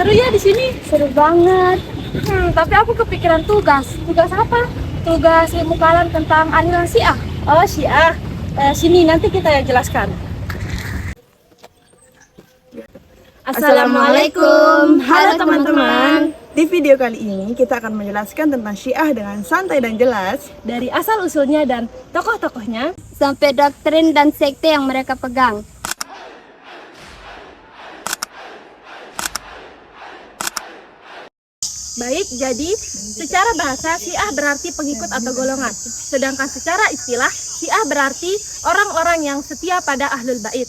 Seru ya di sini? Seru banget. Tapi aku kepikiran tugas. Tugas apa? Tugas ilmu kalam tentang aliran Syiah. Oh, Syiah. Sini nanti kita yang jelaskan. Assalamualaikum. Halo teman-teman. Di video kali ini kita akan menjelaskan tentang Syiah dengan santai dan jelas. Dari asal-usulnya dan tokoh-tokohnya. Sampai doktrin dan sekte yang mereka pegang. Baik, jadi secara bahasa Syiah berarti pengikut atau golongan. Sedangkan secara istilah Syiah berarti orang-orang yang setia pada Ahlul Bait.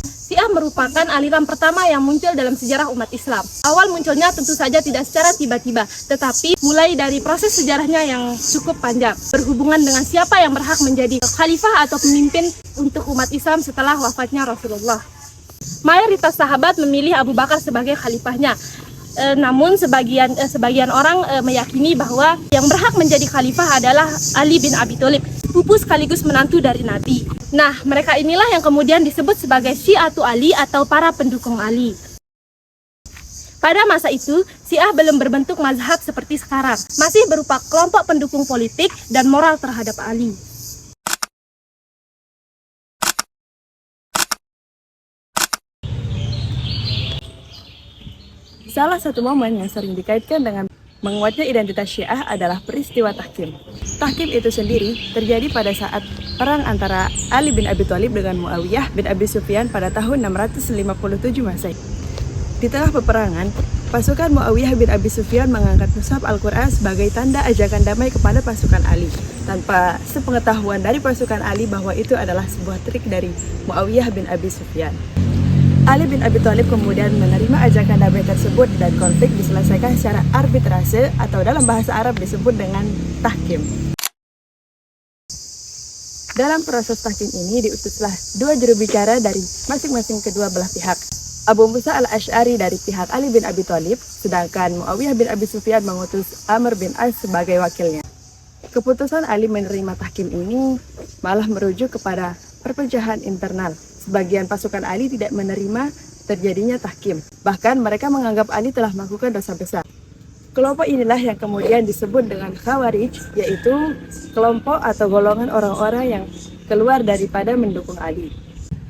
Syiah merupakan aliran pertama yang muncul dalam sejarah umat Islam. Awal munculnya tentu saja tidak secara tiba-tiba, tetapi mulai dari proses sejarahnya yang cukup panjang, berhubungan dengan siapa yang berhak menjadi khalifah atau pemimpin untuk umat Islam setelah wafatnya Rasulullah. Mayoritas sahabat memilih Abu Bakar sebagai khalifahnya. Namun sebagian orang meyakini bahwa yang berhak menjadi khalifah adalah Ali bin Abi Thalib, sepupu sekaligus menantu dari Nabi. Nah, mereka inilah yang kemudian disebut sebagai Syiatu Ali atau para pendukung Ali. Pada masa itu, Syiah belum berbentuk mazhab seperti sekarang, masih berupa kelompok pendukung politik dan moral terhadap Ali. Salah satu momen yang sering dikaitkan dengan menguatnya identitas Syiah adalah peristiwa Tahkim. Tahkim itu sendiri terjadi pada saat perang antara Ali bin Abi Thalib dengan Muawiyah bin Abi Sufyan pada tahun 657 Masehi. Di tengah peperangan, pasukan Muawiyah bin Abi Sufyan mengangkat mushaf Al-Quran sebagai tanda ajakan damai kepada pasukan Ali, tanpa sepengetahuan dari pasukan Ali bahwa itu adalah sebuah trik dari Muawiyah bin Abi Sufyan. Ali bin Abi Thalib kemudian menerima ajakan damai tersebut dan konflik diselesaikan secara arbitrase atau dalam bahasa Arab disebut dengan tahkim. Dalam proses tahkim ini diutuslah dua juru bicara dari masing-masing kedua belah pihak. Abu Musa al-Asy'ari dari pihak Ali bin Abi Thalib, sedangkan Muawiyah bin Abi Sufyan mengutus Amr bin As sebagai wakilnya. Keputusan Ali menerima tahkim ini malah merujuk kepada perpecahan internal. Sebagian pasukan Ali tidak menerima terjadinya tahkim. Bahkan mereka menganggap Ali telah melakukan dosa besar. Kelompok inilah yang kemudian disebut dengan Khawarij, yaitu kelompok atau golongan orang-orang yang keluar daripada mendukung Ali.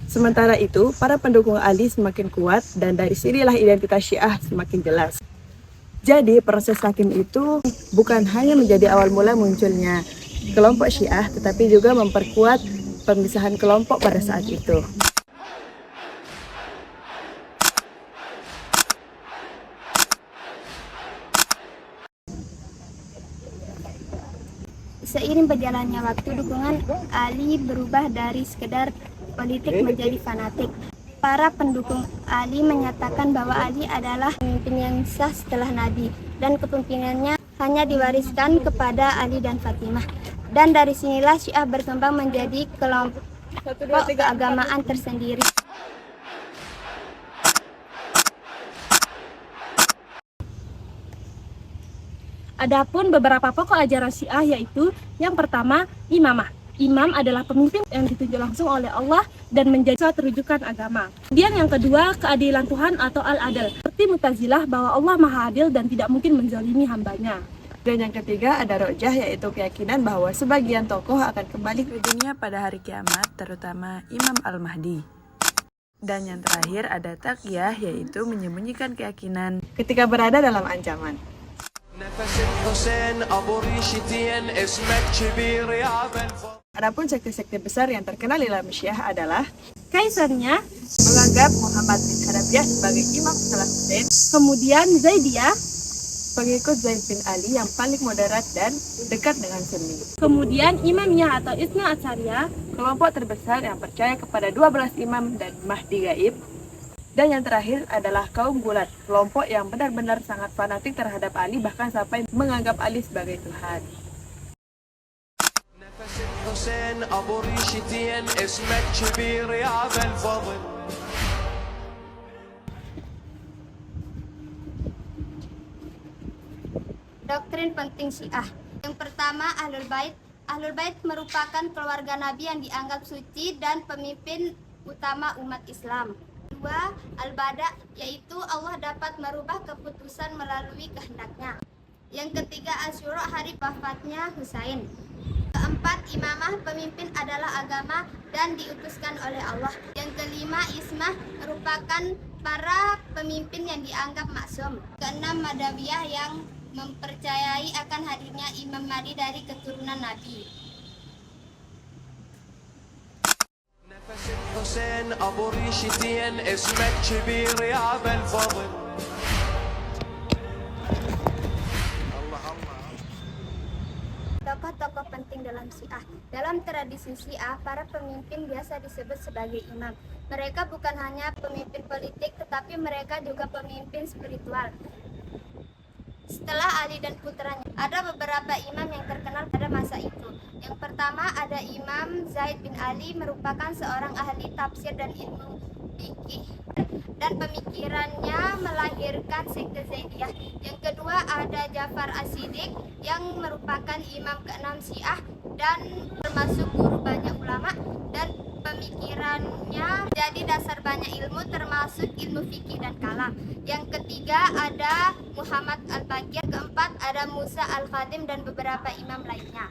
Sementara itu, para pendukung Ali semakin kuat dan dari sinilah identitas Syiah semakin jelas. Jadi proses tahkim itu bukan hanya menjadi awal mula munculnya kelompok Syiah, tetapi juga memperkuat pemisahan kelompok pada saat itu. Seiring berjalannya waktu, dukungan Ali berubah dari sekedar politik menjadi fanatik. Para pendukung Ali menyatakan bahwa Ali adalah pemimpin yang sah setelah Nabi dan kepemimpinannya hanya diwariskan kepada Ali dan Fatimah. Dan dari sinilah Syiah berkembang menjadi kelompok keagamaan tersendiri. Adapun beberapa pokok ajaran Syiah yaitu yang pertama, imamah. Imam adalah pemimpin yang ditunjuk langsung oleh Allah dan menjadi suatu rujukan agama. Kemudian yang kedua, keadilan Tuhan atau al-adl. Seperti Mu'tazilah bahwa Allah Maha Adil dan tidak mungkin menzalimi hambanya. Dan yang ketiga ada Rojah, yaitu keyakinan bahwa sebagian tokoh akan kembali ke dunia pada hari kiamat, terutama Imam Al-Mahdi. Dan yang terakhir ada Taqiyah, yaitu menyembunyikan keyakinan ketika berada dalam ancaman. Adapun sekte-sekte besar yang terkenal di dalam Syiah adalah Kaisarnya, menganggap Muhammad bin Hanafiah sebagai imam setelah Husain, kemudian Zaidiyah, pengikut Zaid bin Ali yang paling moderat dan dekat dengan Sunni. kemudian Imamiyah atau Itsna Asyariyah, Kelompok terbesar yang percaya kepada 12 imam dan Mahdi gaib. Dan yang terakhir adalah kaum Gulat, kelompok yang benar-benar sangat fanatik terhadap Ali, bahkan sampai menganggap Ali sebagai Tuhan. Doktrin penting Syiah. Yang pertama, Ahlul Bait. Ahlul Bait merupakan keluarga Nabi yang dianggap suci dan pemimpin utama umat Islam. kedua, al-bada, yaitu Allah dapat merubah keputusan melalui kehendaknya. Yang ketiga, Asyura, hari wafatnya Husain. Keempat, imamah, pemimpin adalah agama dan diutuskan oleh Allah. Yang kelima, ismah, merupakan para pemimpin yang dianggap maksum. Keenam, Madawiyah, yang mempercayai akan hadirnya Imam Mahdi dari keturunan Nabi. نفس الحسين ابو ريشتين اسمك كبير يا ابا الفضل. Tokoh-tokoh penting dalam Syiah. Dalam tradisi Syiah, para pemimpin biasa disebut sebagai imam. Mereka bukan hanya pemimpin politik, tetapi mereka juga pemimpin spiritual. Setelah Ali dan putranya, ada beberapa imam yang terkenal pada masa itu. Yang pertama ada Imam Zaid bin Ali, merupakan seorang ahli tafsir dan ilmu fikih, dan pemikirannya melahirkan sekte Zaidiyah. Yang kedua ada Ja'far As-Siddiq, yang merupakan imam keenam Syiah dan termasuk guru banyak ulama, dan pemikirannya jadi dasar banyak ilmu termasuk ilmu fikih dan kalam. Yang ketiga ada Muhammad Al-Baqir, keempat ada Musa Al-Khadim dan beberapa imam lainnya.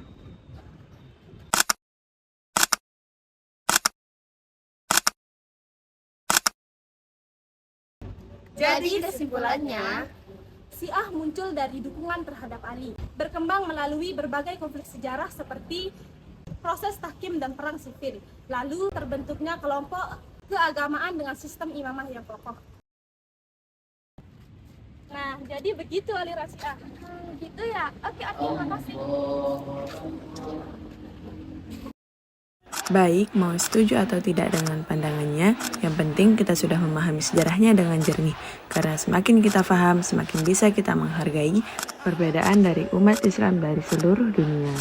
Jadi kesimpulannya, Syiah muncul dari dukungan terhadap Ali, berkembang melalui berbagai konflik sejarah seperti proses tahkim dan perang sipil, lalu terbentuknya kelompok keagamaan dengan sistem imamah yang kokoh. Nah, jadi begitu aliran Syiah. Gitu ya. Oke, terima kasih. Baik, mau setuju atau tidak dengan pandangannya, yang penting kita sudah memahami sejarahnya dengan jernih. Karena semakin kita paham, semakin bisa kita menghargai perbedaan dari umat Islam dari seluruh dunia.